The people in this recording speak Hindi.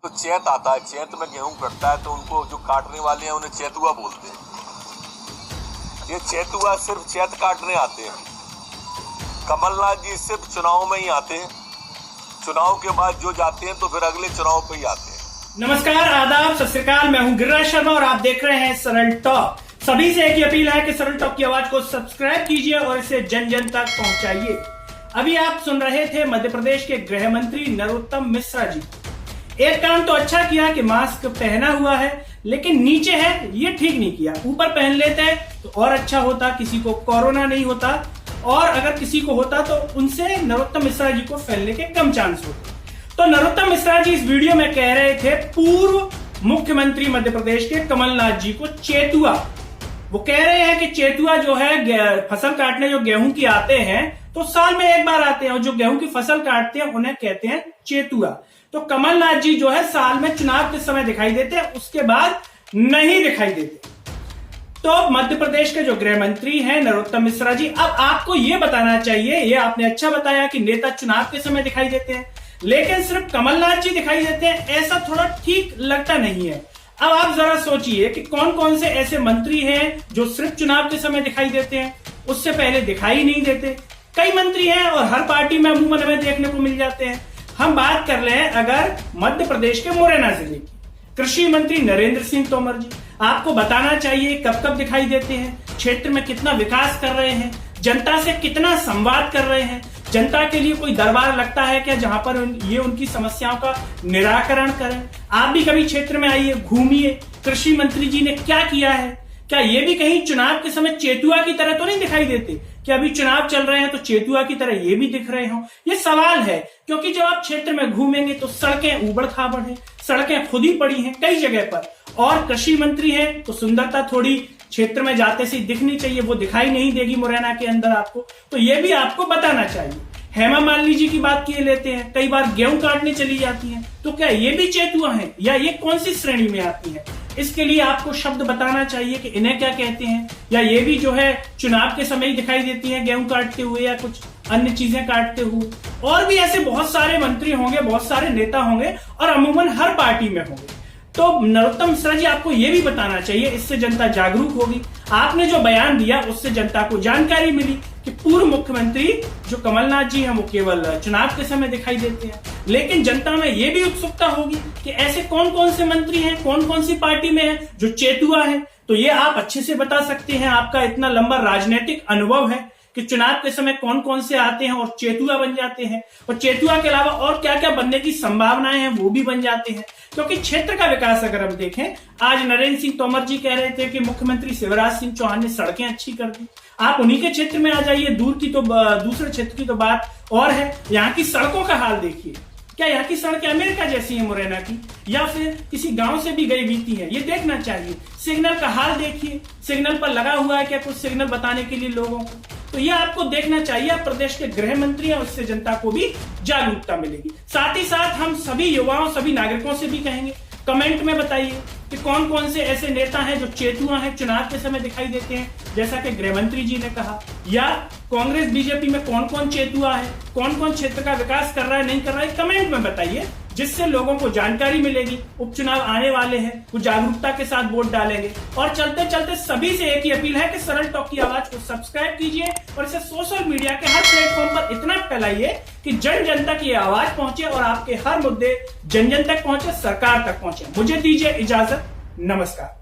तो चैत आता है, चैत में गेहूं कटता है तो उनको जो काटने वाले हैं उन्हें चैतुआ बोलते हैं। ये चैतुआ सिर्फ चैत काटने आते हैं। कमलनाथ जी सिर्फ चुनाव में ही आते हैं, चुनाव के बाद जो जाते हैं तो फिर अगले चुनाव पे ही आते हैं। नमस्कार, आदाब, सत श्री अकाल। मैं हूं गिरिराज शर्मा और आप देख रहे हैं सरल टॉक। सभी से एक ही अपील है कि सरल टॉक की आवाज को सब्सक्राइब कीजिए और इसे जन जन तक पहुंचाइए। अभी आप सुन रहे थे मध्य प्रदेश के गृह मंत्री नरोत्तम मिश्रा जी। एक काम तो अच्छा किया कि मास्क पहना हुआ है, लेकिन नीचे है ये ठीक नहीं किया। ऊपर पहन लेते तो और अच्छा होता, किसी को कोरोना नहीं होता, और अगर किसी को होता तो उनसे नरोत्तम मिश्रा जी को फैलने के कम चांस होते। तो नरोत्तम मिश्रा जी इस वीडियो में कह रहे थे पूर्व मुख्यमंत्री मध्य प्रदेश के कमलनाथ जी को चेतुआ। वो कह रहे हैं कि चेतुआ जो है, फसल काटने जो गेहूं की आते हैं तो साल में एक बार आते हैं, और जो गेहूं की फसल काटते हैं उन्हें कहते हैं चेतुआ। तो कमलनाथ जी जो है साल में चुनाव के समय दिखाई देते हैं, उसके बाद नहीं दिखाई देते। तो मध्य प्रदेश के जो गृह मंत्री हैं नरोत्तम मिश्रा जी, अब आपको ये बताना चाहिए, ये आपने अच्छा बताया कि नेता चुनाव के समय दिखाई देते हैं, लेकिन सिर्फ कमलनाथ जी दिखाई देते हैं, ऐसा थोड़ा ठीक लगता नहीं है। अब आप जरा सोचिए कि कौन कौन से ऐसे मंत्री हैं जो सिर्फ चुनाव के समय दिखाई देते हैं, उससे पहले दिखाई नहीं देते। कई मंत्री हैं और हर पार्टी में अमूमन हमें देखने को मिल जाते हैं। हम बात कर रहे हैं अगर मध्य प्रदेश के मुरैना जिले की, कृषि मंत्री नरेंद्र सिंह तोमर जी, आपको बताना चाहिए कब कब दिखाई देते हैं, क्षेत्र में कितना विकास कर रहे हैं, जनता से कितना संवाद कर रहे हैं। जनता के लिए कोई दरबार लगता है क्या जहां पर ये उनकी समस्याओं का निराकरण करें? आप भी कभी क्षेत्र में आइए, घूमिए, कृषि मंत्री जी ने क्या किया है। क्या ये भी कहीं चुनाव के समय चेतुआ की तरह तो नहीं दिखाई देते कि अभी चुनाव चल रहे हैं तो चेतुआ की तरह ये भी दिख रहे हो? ये सवाल है, क्योंकि जब आप क्षेत्र में घूमेंगे तो सड़कें उबड़ खाबड़ हैं, सड़कें खुद ही पड़ी हैं कई जगह पर, और कृषि मंत्री है तो सुंदरता थोड़ी क्षेत्र में जाते से दिखनी चाहिए, वो दिखाई नहीं देगी मुरैना के अंदर आपको। तो ये भी आपको बताना चाहिए। हेमा मालिनी जी की बात किए लेते हैं, कई बार गेहूं काटने चली जाती हैं, तो क्या ये भी चेतुआ है या ये कौन सी श्रेणी में आती है? इसके लिए आपको शब्द बताना चाहिए कि इन्हें क्या कहते हैं, या ये भी जो है चुनाव के समय ही दिखाई देती है गेहूं काटते हुए या कुछ अन्य चीजें काटते हुए। और भी ऐसे बहुत सारे मंत्री होंगे, बहुत सारे नेता होंगे, और अमूमन हर पार्टी में होंगे। तो नरोत्तम मिश्रा जी आपको यह भी बताना चाहिए, इससे जनता जागरूक होगी। आपने जो बयान दिया उससे जनता को जानकारी मिली कि पूर्व मुख्यमंत्री जो कमलनाथ जी हैं वो केवल चुनाव के समय दिखाई देते हैं, लेकिन जनता में ये भी उत्सुकता होगी कि ऐसे कौन कौन से मंत्री हैं, कौन कौन सी पार्टी में है जो चेतुआ है। तो ये आप अच्छे से बता सकते हैं, आपका इतना लंबा राजनीतिक अनुभव है कि चुनाव के समय कौन कौन से आते हैं और चेतुआ बन जाते हैं, और चेतुआ के अलावा और क्या क्या बनने की संभावनाएं हैं वो भी बन जाते हैं। क्योंकि क्षेत्र का विकास अगर हम देखें, आज नरेंद्र सिंह तोमर जी कह रहे थे कि मुख्यमंत्री शिवराज सिंह चौहान ने सड़कें अच्छी कर दी। आप उन्हीं के क्षेत्र में आ जाइए, दूर की तो दूसरे क्षेत्र की तो बात और है। यहाँ की सड़कों का हाल देखिए, क्या यहाँ की सड़कें अमेरिका जैसी हैं मुरैना की, या फिर किसी गांव से भी गई बीती है? ये देखना चाहिए। सिग्नल का हाल देखिए, सिग्नल पर लगा हुआ है क्या कुछ सिग्नल बताने के लिए लोगों को? तो ये आपको देखना चाहिए। आप प्रदेश के गृह मंत्री हैं, उससे जनता को भी जागरूकता मिलेगी। साथ ही साथ हम सभी युवाओं, सभी नागरिकों से भी कहेंगे, कमेंट में बताइए कि कौन कौन से ऐसे नेता हैं जो चेतुआ हैं, चुनाव के समय दिखाई देते हैं जैसा कि गृह मंत्री जी ने कहा, या कांग्रेस बीजेपी में कौन कौन चेतुआ है, कौन कौन क्षेत्र का विकास कर रहा है, नहीं कर रहा है, कमेंट में बताइए, जिससे लोगों को जानकारी मिलेगी। उपचुनाव आने वाले हैं, वो जागरूकता के साथ वोट डालेंगे। और चलते चलते सभी से एक ही अपील है कि सरल टॉक की आवाज को सब्सक्राइब कीजिए और इसे सोशल मीडिया के हर प्लेटफॉर्म पर इतना फैलाइए कि जन जन तक ये आवाज पहुंचे और आपके हर मुद्दे जन जन तक पहुंचे, सरकार तक पहुंचे। मुझे दीजिए इजाजत, नमस्कार।